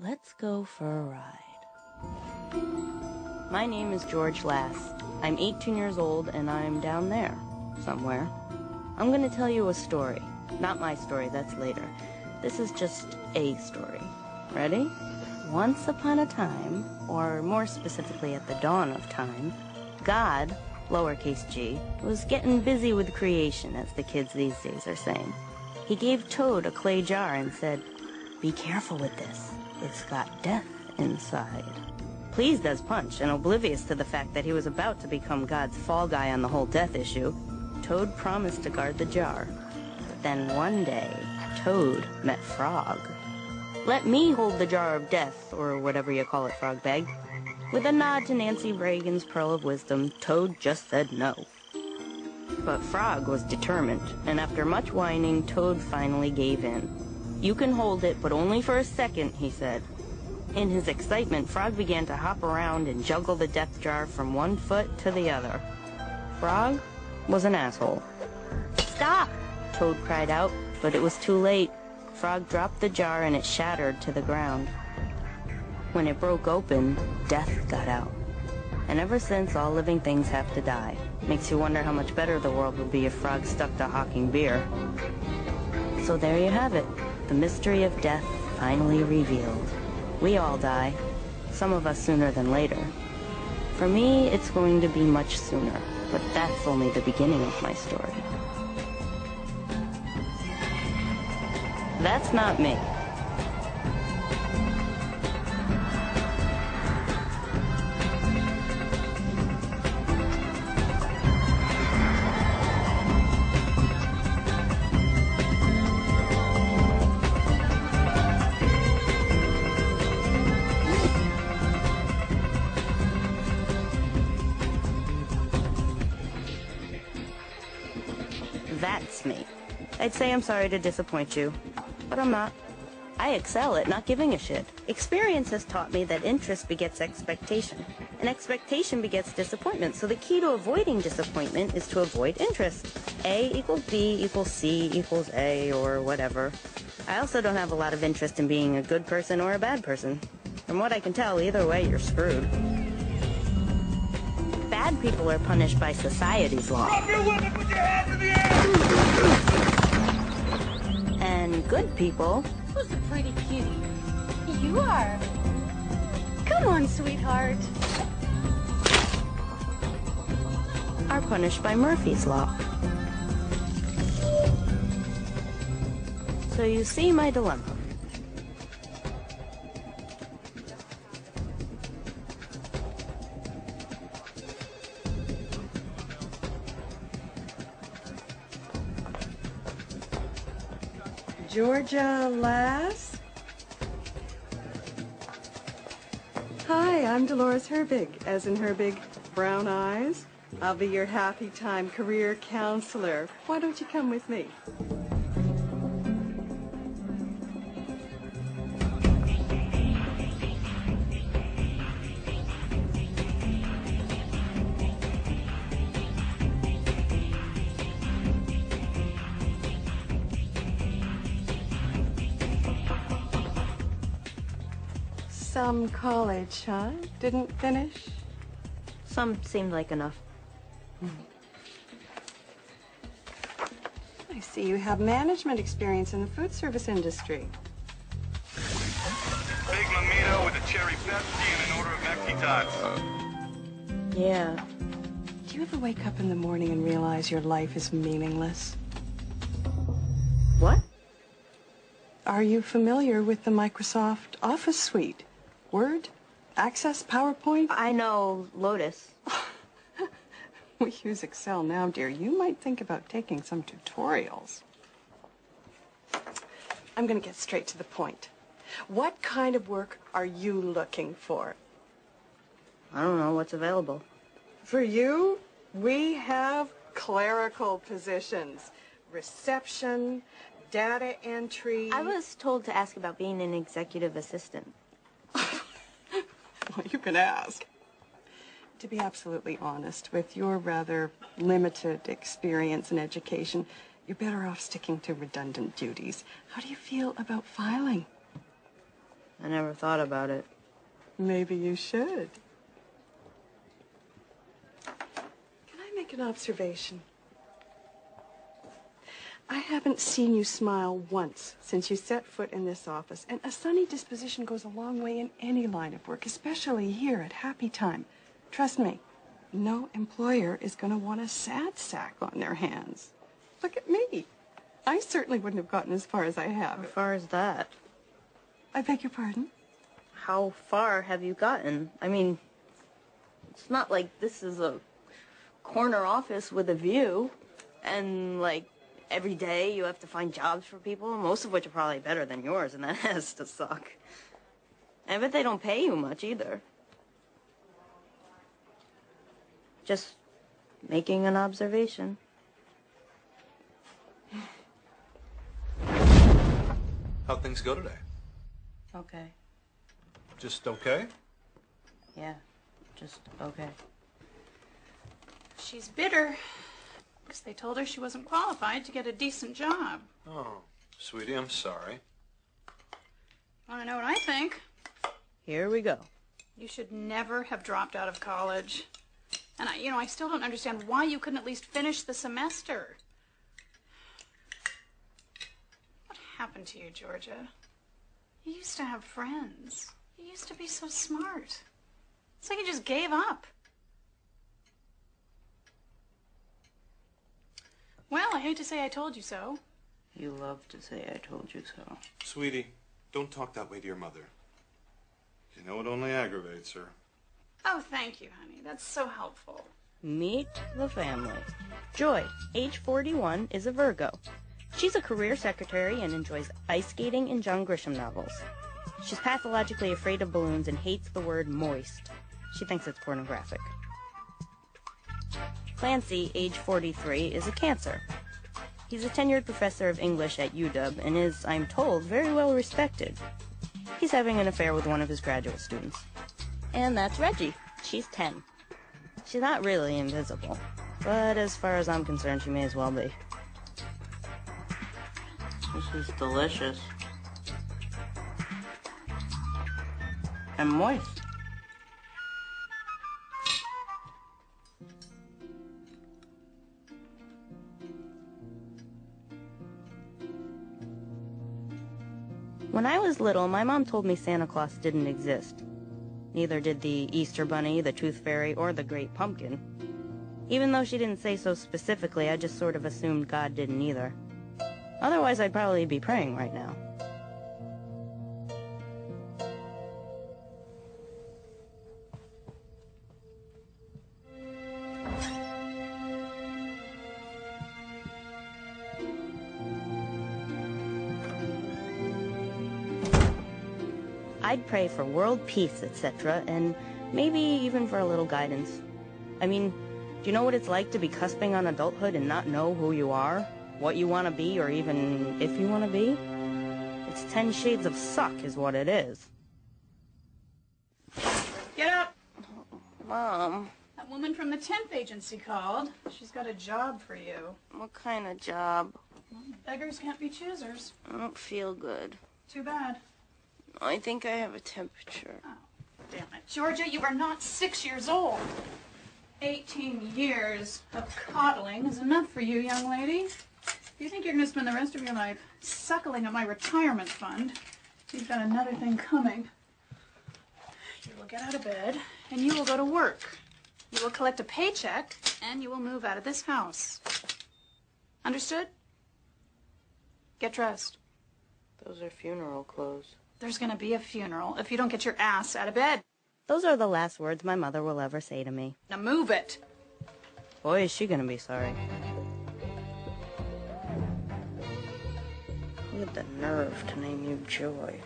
Let's go for a ride. My name is George Lass. I'm 18 years old and I'm down there, somewhere. I'm gonna tell you a story. Not my story, that's later. This is just a story. Ready? Once upon a time, or more specifically at the dawn of time, God, lowercase g, was getting busy with creation, as the kids these days are saying. He gave Toad a clay jar and said, "Be careful with this. It's got death inside." Pleased as punch and oblivious to the fact that he was about to become God's fall guy on the whole death issue, Toad promised to guard the jar. But then one day, Toad met Frog. "Let me hold the jar of death," or whatever you call it, Frog begged. With a nod to Nancy Reagan's pearl of wisdom, Toad just said no. But Frog was determined, and after much whining, Toad finally gave in. "You can hold it, but only for a second," he said. In his excitement, Frog began to hop around and juggle the death jar from one foot to the other. Frog was an asshole. "Stop!" Toad cried out, but it was too late. Frog dropped the jar and it shattered to the ground. When it broke open, death got out. And ever since, all living things have to die. Makes you wonder how much better the world would be if Frog stuck to hawking beer. So there you have it. The mystery of death finally revealed. We all die. Some of us sooner than later. For me, it's going to be much sooner. But that's only the beginning of my story. That's not me. That's me. I'd say I'm sorry to disappoint you, but I'm not. I excel at not giving a shit. Experience has taught me that interest begets expectation, and expectation begets disappointment, so the key to avoiding disappointment is to avoid interest. A equals B equals C equals A, or whatever. I also don't have a lot of interest in being a good person or a bad person. From what I can tell, either way, you're screwed. Bad people are punished by society's law. Drop your weapon, put your hands in the air! And good people... Who's a pretty cutie? You are. Come on, sweetheart. are punished by Murphy's Law. So you see my dilemma. Georgia Lass? Hi, I'm Dolores Herbig, as in Herbig, brown eyes. I'll be your happy time career counselor. Why don't you come with me? Some college, huh? Didn't finish? Some seemed like enough. I see you have management experience in the food service industry. Big Mamito with a cherry Pepsi and an order of Mexi Tots. Yeah. Do you ever wake up in the morning and realize your life is meaningless? What? Are you familiar with the Microsoft Office suite? Word? Access? PowerPoint? I know Lotus. We use Excel now, dear. You might think about taking some tutorials. I'm going to get straight to the point. What kind of work are you looking for? I don't know what's available. For you, we have clerical positions. Reception, data entry. I was told to ask about being an executive assistant. Well, you can ask. To be absolutely honest, with your rather limited experience and education, you're better off sticking to redundant duties. How do you feel about filing? I never thought about it. Maybe you should. Can I make an observation? I haven't seen you smile once since you set foot in this office, and a sunny disposition goes a long way in any line of work, especially here at Happy Time. Trust me, no employer is going to want a sad sack on their hands. Look at me. I certainly wouldn't have gotten as far as I have. How far is that? I beg your pardon? How far have you gotten? I mean, it's not like this is a corner office with a view, and like every day you have to find jobs for people, most of which are probably better than yours, and that has to suck. I bet they don't pay you much either. Just making an observation. How'd things go today? Okay. Just okay? Yeah, just okay. She's bitter because they told her she wasn't qualified to get a decent job. Oh, sweetie, I'm sorry. Want to know what I think? Here we go. You should never have dropped out of college. And I still don't understand why you couldn't at least finish the semester. What happened to you, Georgia? You used to have friends. You used to be so smart. It's like you just gave up. Well, I hate to say I told you so. You love to say I told you so. Sweetie, don't talk that way to your mother. You know it only aggravates her. Oh, thank you, honey. That's so helpful. Meet the family. Joy, age 41, is a Virgo. She's a career secretary and enjoys ice skating and John Grisham novels. She's pathologically afraid of balloons and hates the word moist. She thinks it's pornographic. Clancy, age 43, is a Cancer. He's a tenured professor of English at UW and is, I'm told, very well respected. He's having an affair with one of his graduate students. And that's Reggie. She's 10. She's not really invisible, but as far as I'm concerned, she may as well be. This is delicious. And moist. When I was little, my mom told me Santa Claus didn't exist. Neither did the Easter Bunny, the Tooth Fairy, or the Great Pumpkin. Even though she didn't say so specifically, I just sort of assumed God didn't either. Otherwise, I'd probably be praying right now. I'd pray for world peace, etc., and maybe even for a little guidance. I mean, do you know what it's like to be cusping on adulthood and not know who you are, what you want to be, or even if you want to be? It's 10 shades of suck is what it is. Get up! Mom, That woman from the temp agency called. She's got a job for you. what kind of job? Beggars can't be choosers. I don't feel good. Too bad. I think I have a temperature. Oh, damn it. Georgia, you are not 6 years old. 18 years of coddling is enough for you, young lady. If you think you're going to spend the rest of your life suckling at my retirement fund, you've got another thing coming. You will get out of bed, and you will go to work. You will collect a paycheck, and you will move out of this house. Understood? Get dressed. Those are funeral clothes. There's going to be a funeral if you don't get your ass out of bed. Those are the last words my mother will ever say to me. Now move it. Boy, is she gonna be sorry. Who had the nerve to name you Joy?